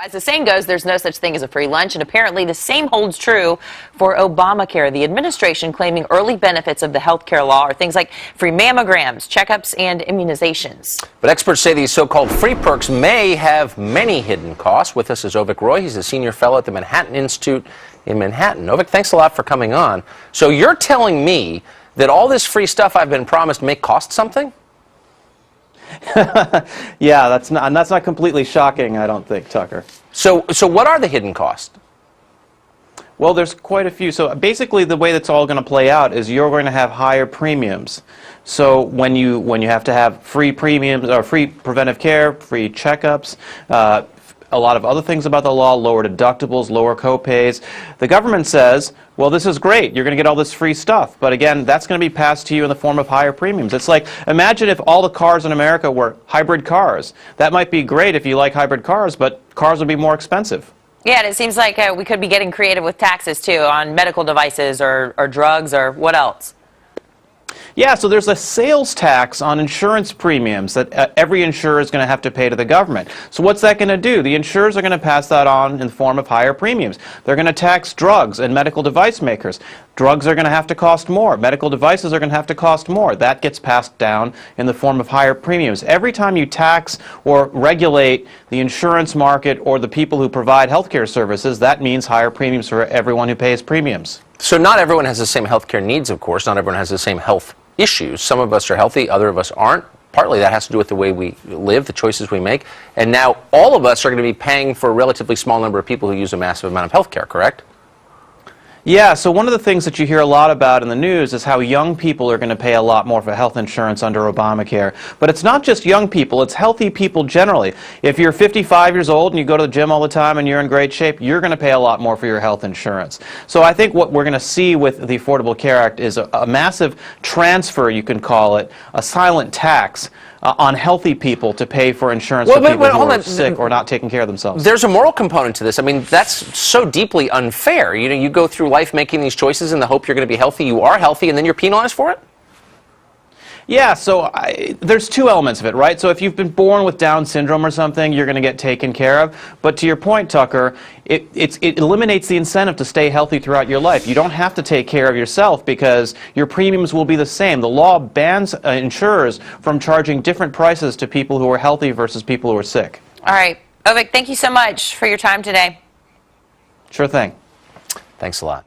As the saying goes, there's no such thing as a free lunch, and apparently the same holds true for Obamacare. The administration claiming early benefits of the health care law are things like free mammograms, checkups, and immunizations. But experts say these so-called free perks may have many hidden costs. With us is Avik Roy. He's a senior fellow at the Manhattan Institute in Manhattan. Avik, thanks a lot for coming on. So you're telling me that all this free stuff I've been promised may cost something? Yeah, that's not completely shocking, I don't think, Tucker. So what are the hidden costs? Well, there's quite a few. So basically, the way that's all going to play out is you're going to have higher premiums. So when you have to have free premiums or free preventive care, free checkups, a lot of other things about the law, lower deductibles, lower copays. The government says, well, this is great. You're going to get all this free stuff. But again, that's going to be passed to you in the form of higher premiums. It's like, imagine if all the cars in America were hybrid cars. That might be great if you like hybrid cars, but cars would be more expensive. Yeah, and it seems like we could be getting creative with taxes, too, on medical devices or drugs or what else? Yeah, so there's a sales tax on insurance premiums that every insurer is going to have to pay to the government. So what's that going to do? The insurers are going to pass that on in the form of higher premiums. They're going to tax drugs and medical device makers. Drugs are going to have to cost more. Medical devices are going to have to cost more. That gets passed down in the form of higher premiums. Every time you tax or regulate the insurance market or the people who provide healthcare services, that means higher premiums for everyone who pays premiums. So not everyone has the same healthcare needs, of course. Not everyone has the same health issues. Some of us are healthy, other of us aren't. Partly that has to do with the way we live, the choices we make. And now all of us are going to be paying for a relatively small number of people who use a massive amount of healthcare, correct? Yeah, so one of the things that you hear a lot about in the news is how young people are going to pay a lot more for health insurance under Obamacare. But it's not just young people, it's healthy people generally. If you're 55 years old and you go to the gym all the time and you're in great shape, you're going to pay a lot more for your health insurance. So I think what we're going to see with the Affordable Care Act is a massive transfer, you can call it, a silent tax on healthy people to pay for insurance for people who are sick or not taking care of themselves. There's a moral component to this. I mean, that's so deeply unfair. You know, you go through life making these choices in the hope you're going to be healthy. You are healthy, and then you're penalized for it? Yeah, so there's two elements of it, right? So if you've been born with Down syndrome or something, you're going to get taken care of. But to your point, Tucker, it eliminates the incentive to stay healthy throughout your life. You don't have to take care of yourself because your premiums will be the same. The law bans insurers from charging different prices to people who are healthy versus people who are sick. All right. Avik, thank you so much for your time today. Sure thing. Thanks a lot.